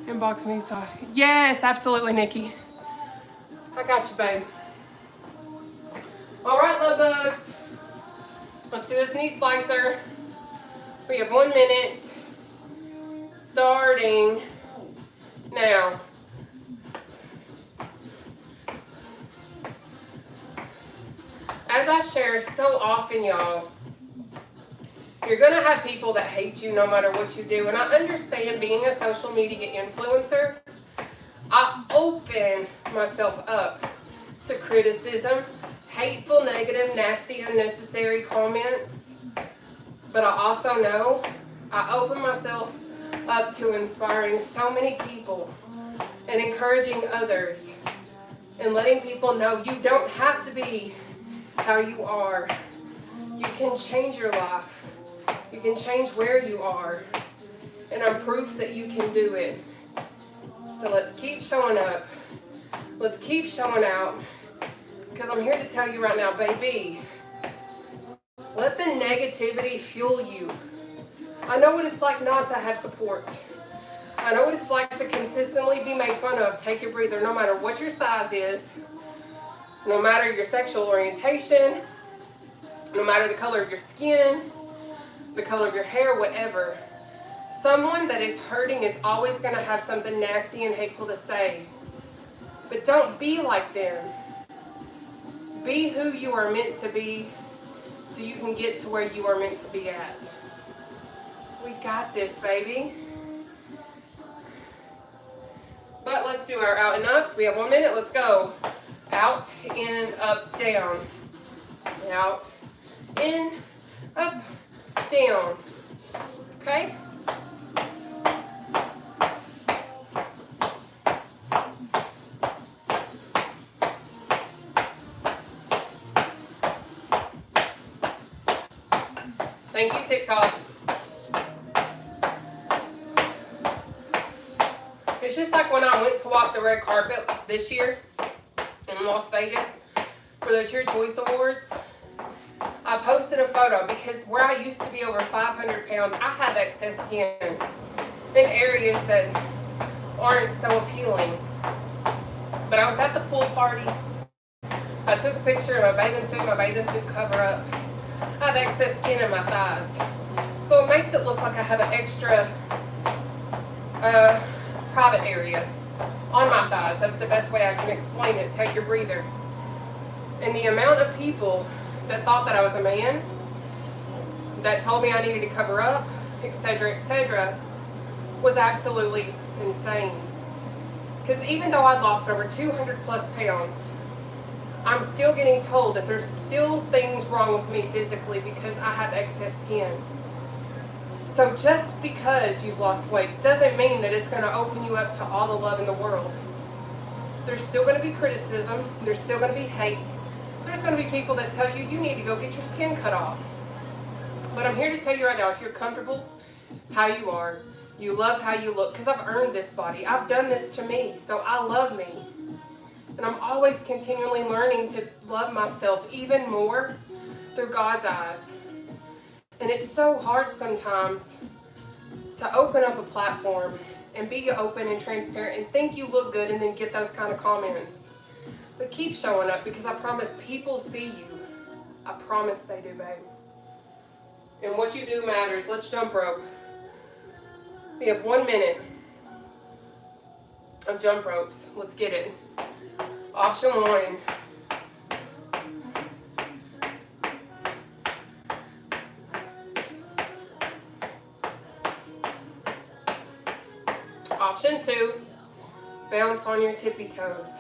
inbox me? So yes, absolutely, Nikki. I got you, babe. All right, love bugs. Let's do this knee slicer. We have 1 minute. Starting now. As I share so often, y'all, you're going to have people that hate you no matter what you do. And I understand being a social media influencer, I open myself up to criticism, hateful, negative, nasty, unnecessary comments. But I also know I open myself up to inspiring so many people and encouraging others and letting people know you don't have to be how you are. You can change your life. You can change where you are. And I'm proof that you can do it. So let's keep showing up. Let's keep showing out. Because I'm here to tell you right now, baby, let the negativity fuel you. I know what it's like not to have support. I know what it's like to consistently be made fun of. Take your breather, no matter what your size is, no matter your sexual orientation, no matter the color of your skin, the color of your hair, whatever. Someone that is hurting is always going to have something nasty and hateful to say. But don't be like them. Be who you are meant to be so you can get to where you are meant to be at. We got this, baby. But let's do our out and ups. We have 1 minute. Let's go. Out, in, up, down. Out, in, up, down. Okay? Thank you, TikTok. It's just like when I went to walk the red carpet this year in Las Vegas for the Cheer Choice Awards. I posted a photo because where I used to be over 500 pounds, I have excess skin in areas that aren't so appealing. But I was at the pool party. I took a picture of my bathing suit cover up. I have excess skin in my thighs. So it makes it look like I have an extra private area on my thighs. That's the best way I can explain it. Take your breather. And the amount of people that thought that I was a man, that told me I needed to cover up, etc., was absolutely insane. Because even though I'd lost over 200 plus pounds, I'm still getting told that there's still things wrong with me physically because I have excess skin. So just because you've lost weight doesn't mean that it's going to open you up to all the love in the world. There's still going to be criticism. There's still going to be hate. There's going to be people that tell you you need to go get your skin cut off. But I'm here to tell you right now, if you're comfortable how you are, You love how you look, because I've earned this body. I've done this to me, so I love me. And I'm always continually learning to love myself even more through God's eyes. And it's so hard sometimes to open up a platform and be open and transparent and think you look good and then get those kind of comments. But keep showing up, because I promise people see you. I promise they do, babe. And what you do matters. Let's jump rope. We have 1 minute of jump ropes. Let's get it. Option 1. Option 2. Bounce on your tippy toes.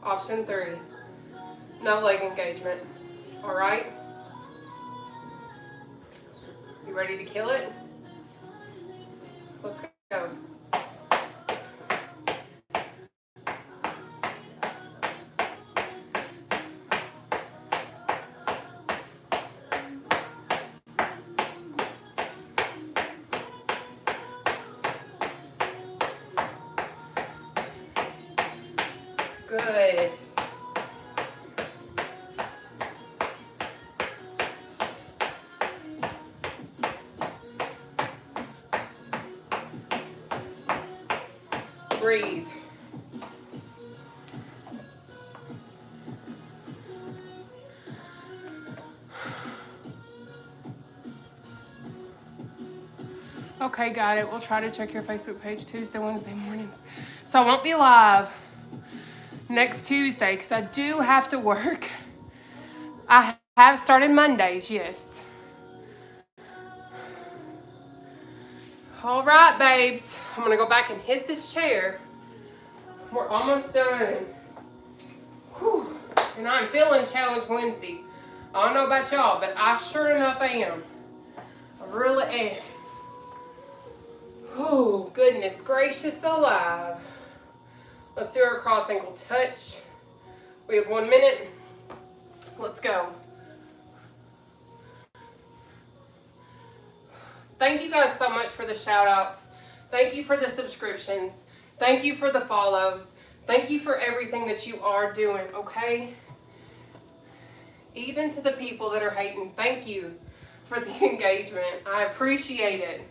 Option 3. No leg engagement. All right? You ready to kill it? Let's go. Good. Breathe. Okay, got it. We'll try to check your Facebook page Tuesday, Wednesday mornings. So I won't be live next Tuesday because I do have to work. I have started Mondays, yes. All right, babes. I'm going to go back and hit this chair. We're almost done. Whew. And I'm feeling Challenge Wednesday. I don't know about y'all, but I sure enough am. I really am. Oh, goodness gracious alive. Let's do our cross ankle touch. We have 1 minute. Let's go. Thank you guys so much for the shout outs. Thank you for the subscriptions. Thank you for the follows. Thank you for everything that you are doing, okay? Even to the people that are hating, thank you for the engagement. I appreciate it.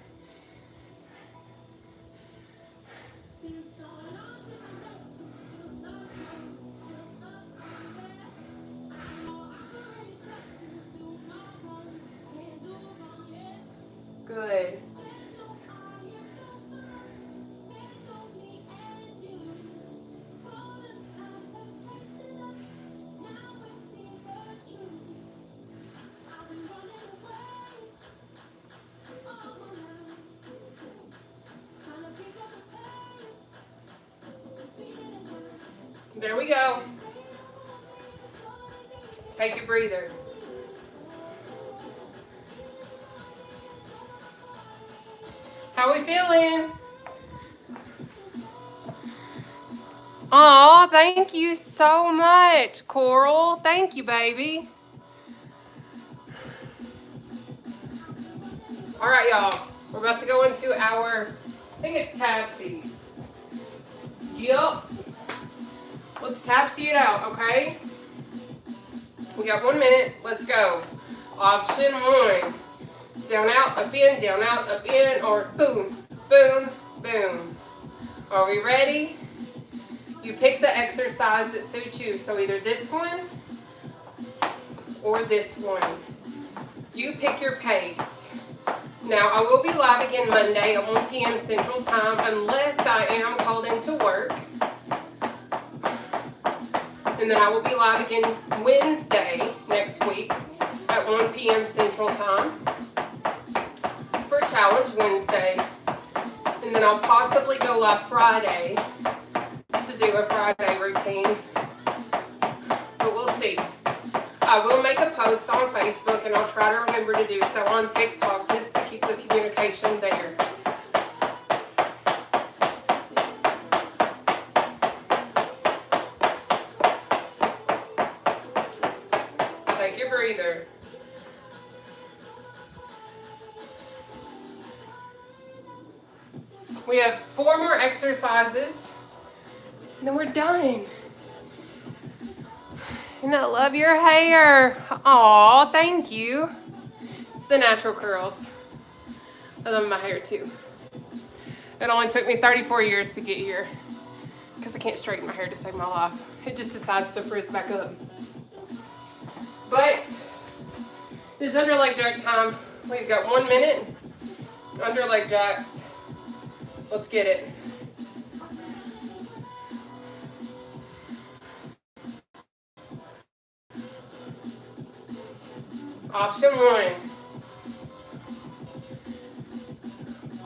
Good. There we go. Take a breather. How we feeling? Aw, thank you so much, Coral. Thank you, baby. All right, y'all. We're about to go into our, I think it's tapsies. Yup. Let's tapsy it out, okay? We got 1 minute. Let's go. Option 1. Down, out, up, in, or boom, boom, boom. Are we ready? You pick the exercise that suits you. So either this one or this one. You pick your pace. Now, I will be live again Monday at 1 p.m. Central Time unless I am called into work. And then I will be live again Wednesday next week at 1 p.m. Central Time for Challenge Wednesday. And then I'll possibly go live Friday to do a Friday routine. But we'll see. I will make a post on Facebook, and I'll try to remember to do so on TikTok just to keep the communication there. Take your breather. We have 4 more exercises, and then we're done. And I love your hair. Aw, thank you. It's the natural curls. I love my hair too. It only took me 34 years to get here because I can't straighten my hair to save my life. It just decides to frizz back up. But this under leg jack time. We've got 1 minute. Under leg jacks. Let's get it. Option 1.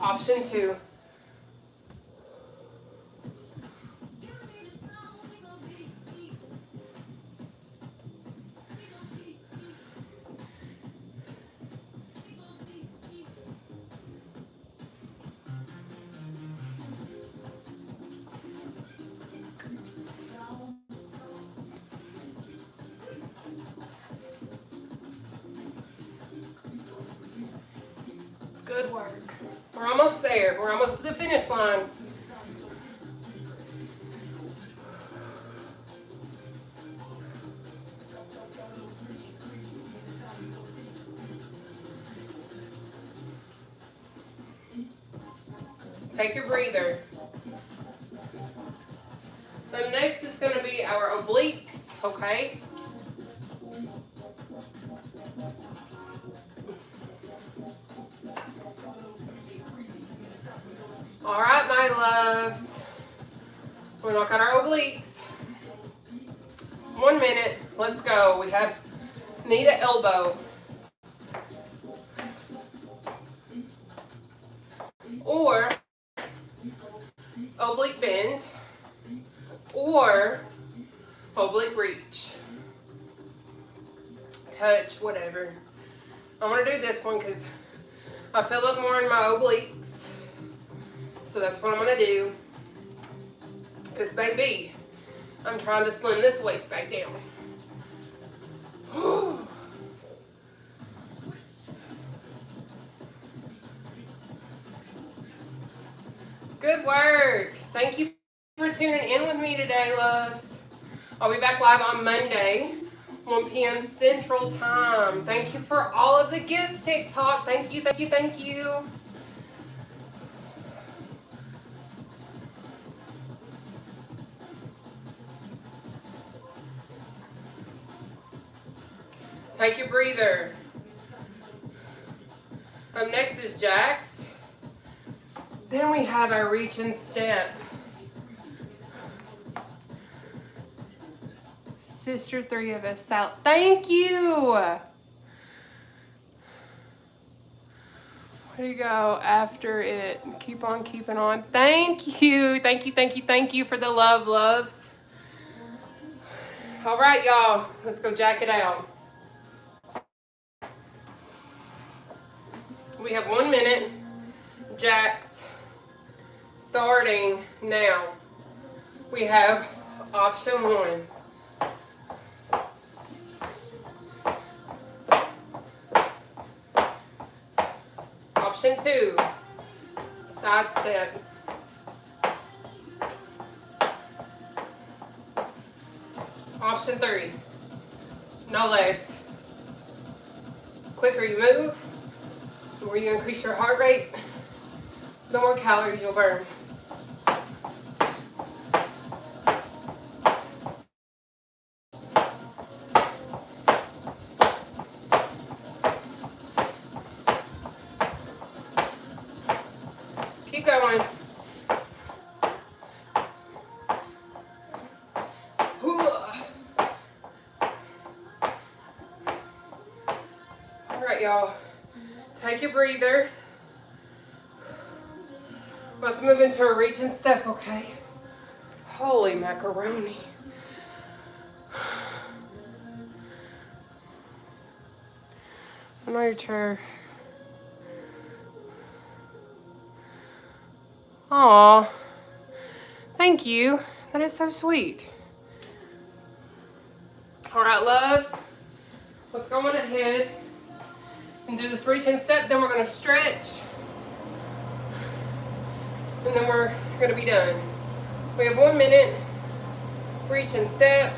Option 2. Good work. We're almost there. We're almost to the finish line. Take your breather. So next is going to be our obliques, okay? All right, my loves. We're going to knock out our obliques. 1 minute. Let's go. We have knee to elbow. Or oblique bend. Or oblique reach. Touch, whatever. I'm going to do this one because I feel it more in my obliques. So that's what I'm going to do. Because, baby, I'm trying to slim this waist back down. Good work. Thank you for tuning in with me today, loves. I'll be back live on Monday, 1 p.m. Central Time. Thank you for all of the gifts, TikTok. Thank you, thank you, thank you. Take your breather. Up next is jacks. Then we have our reach and step. Sister 3 of us out. Thank you. Where do you go after it? Keep on keeping on. Thank you. Thank you, thank you, thank you for the love, loves. All right, y'all. Let's go jack it out. We have 1 minute. Jacks. Starting now. We have option 1. Option 2. Side step. Option 3. No legs. Quicker you move, the more you increase your heart rate, the more calories you'll burn. Keep going. All right, y'all. Take your breather. Let's move into a reach and step, okay? Holy macaroni. I know your chair. Aw, thank you. That is so sweet. All right, loves. Let's go on ahead and do this reach and step. Then we're going to stretch. and then we're gonna be done. We have 1 minute. Reach and step.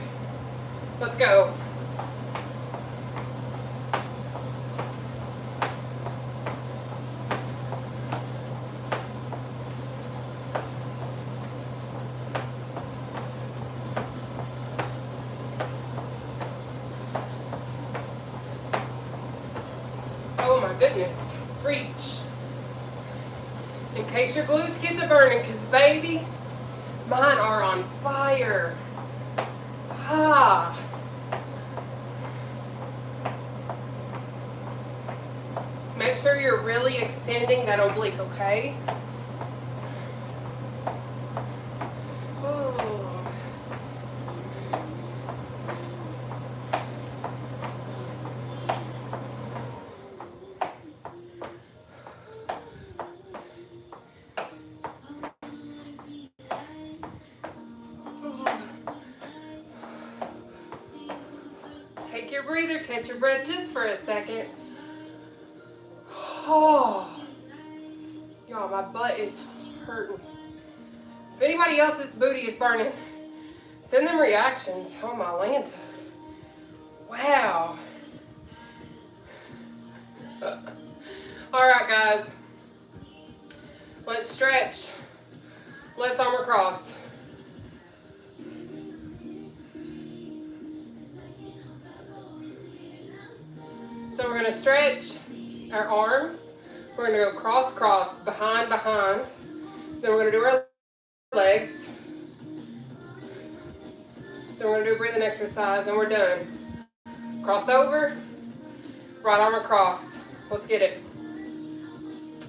Let's go. Oh my goodness. Reach. In case your glutes get to burning, because baby, mine are on fire. Ah. Make sure you're really extending that oblique, okay? Oh. Take your breather, catch your breath just for a second. Oh, y'all, my butt is hurting. If anybody else's booty is burning, send them reactions. Oh my Lanta. Wow. All right, guys. Let's stretch. Left arm across. So we're going to stretch our arms. We're going to go cross, cross, behind, behind. Then we're going to do our legs. Then we're going to do a breathing exercise, and we're done. Cross over, right arm across. Let's get it.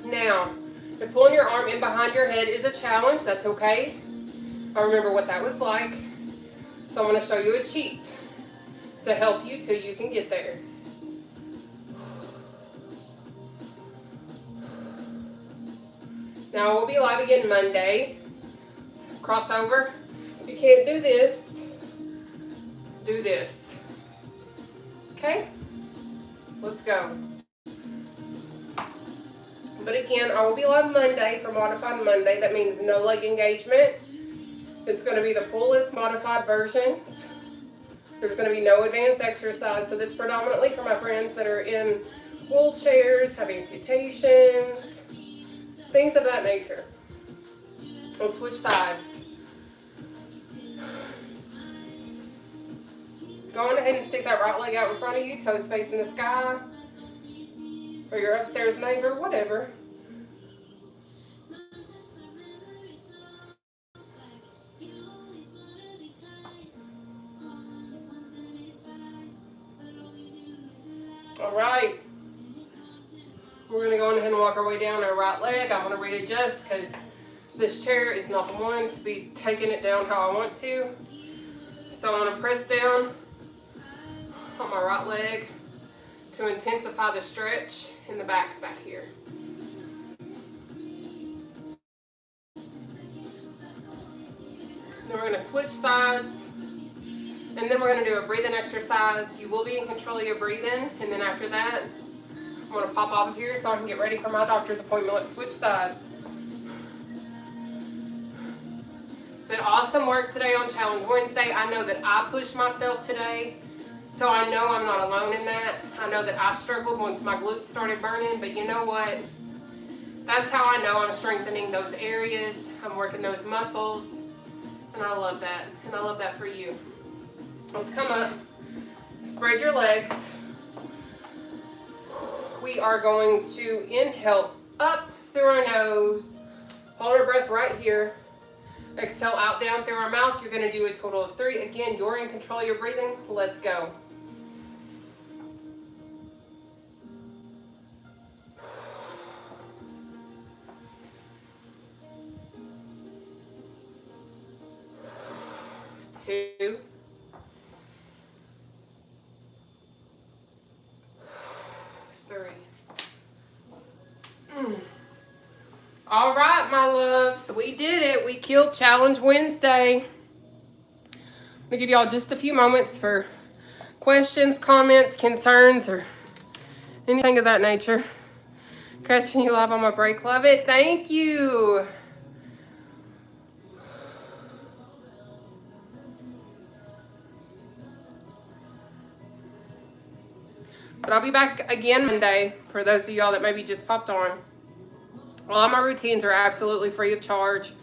Now, if pulling your arm in behind your head is a challenge, that's okay. I remember what that was like. So I'm going to show you a cheat to help you till you can get there. Now we'll be live again Monday. Cross over. If you can't do this, do this. Okay? Let's go. But again, I will be live Monday for Modified Monday. That means no leg engagement. It's going to be the fullest modified version. There's going to be no advanced exercise. So that's predominantly for my friends that are in wheelchairs, have amputations, things of that nature. We'll switch sides. Go on ahead and stick that right leg out in front of you, toes facing the sky, or your upstairs neighbor, whatever. All right. We're going to go on ahead and walk our way down our right leg. I'm going to readjust because this chair is not the one to be taking it down how I want to. So I'm going to press down on my right leg to intensify the stretch in the back here. Then we're going to switch sides. And then we're going to do a breathing exercise. You will be in control of your breathing. And then after that, I'm going to pop off here so I can get ready for my doctor's appointment. Let's switch sides. Been awesome work today on Challenge Wednesday. I know that I pushed myself today, so I know I'm not alone in that. I know that I struggled once my glutes started burning, but you know what? That's how I know I'm strengthening those areas. I'm working those muscles, and I love that. And I love that for you. Let's come up. Spread your legs. We are going to inhale up through our nose. Hold our breath right here. Exhale out, down through our mouth. You're going to do a total of 3. Again, you're in control of your breathing. Let's go. Two. 3. All right, my loves, we did it. We killed Challenge Wednesday. I'm going to give y'all just a few moments for questions, comments, concerns, or anything of that nature. Catching you live on my break. Love it. Thank you. But I'll be back again Monday for those of y'all that maybe just popped on. All my routines are absolutely free of charge.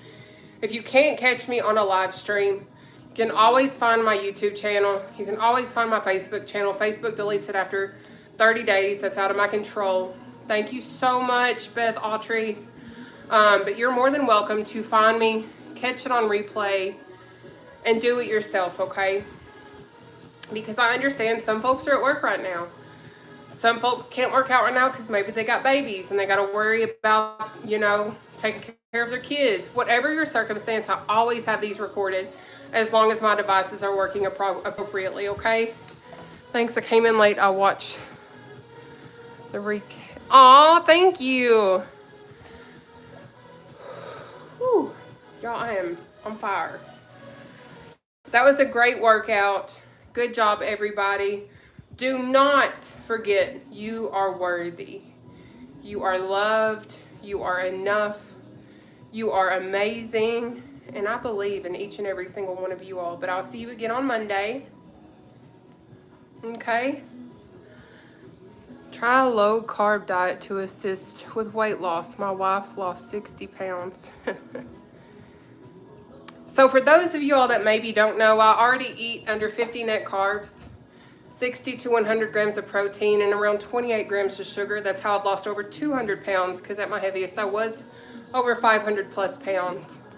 If you can't catch me on a live stream, you can always find my YouTube channel. You can always find my Facebook channel. Facebook deletes it after 30 days. That's out of my control. Thank you so much, Beth Autry. But you're more than welcome to find me, catch it on replay, and do it yourself, okay? Because I understand some folks are at work right now. Some folks can't work out right now because maybe they got babies and they got to worry about, you know, taking care of their kids. Whatever your circumstance, I always have these recorded as long as my devices are working appropriately, okay? Thanks, I came in late. I'll watch the recap. Aw, thank you. Whew. Y'all, I am on fire. That was a great workout. Good job, everybody. Do not forget, you are worthy. You are loved. You are enough. You are amazing. And I believe in each and every single one of you all. But I'll see you again on Monday. Okay? Try a low carb diet to assist with weight loss. My wife lost 60 pounds. So for those of you all that maybe don't know, I already eat under 50 net carbs. 60 to 100 grams of protein and around 28 grams of sugar. That's how I've lost over 200 pounds because at my heaviest I was over 500 plus pounds.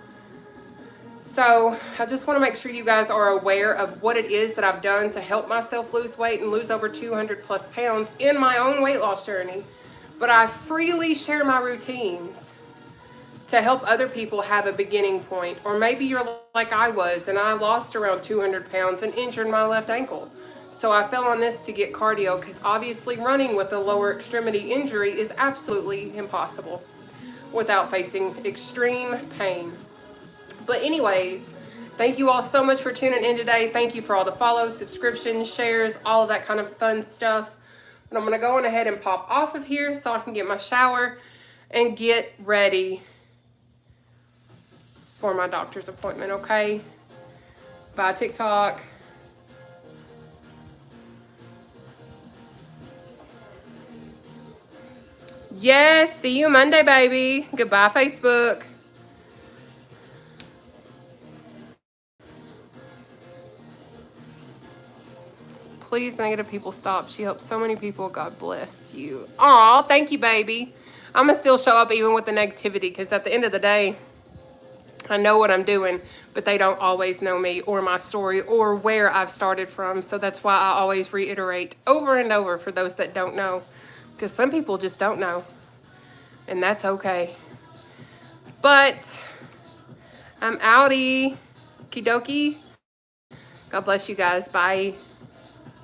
So I just want to make sure you guys are aware of what it is that I've done to help myself lose weight and lose over 200 plus pounds in my own weight loss journey. But I freely share my routines to help other people have a beginning point. Or maybe you're like I was and I lost around 200 pounds and injured my left ankle. So I fell on this to get cardio because obviously running with a lower extremity injury is absolutely impossible without facing extreme pain. But anyways, thank you all so much for tuning in today. Thank you for all the follows, subscriptions, shares, all of that kind of fun stuff. But I'm going to go on ahead and pop off of here so I can get my shower and get ready for my doctor's appointment, okay? Bye, TikTok. Yes, see you Monday, baby. Goodbye, Facebook. Please, negative people, stop. She helps so many people. God bless you. Aw, thank you, baby. I'm going to still show up even with the negativity because at the end of the day, I know what I'm doing, but they don't always know me or my story or where I've started from. So that's why I always reiterate over and over for those that don't know. Because some people just don't know. And that's okay. But I'm outie. Okie dokie. God bless you guys. Bye.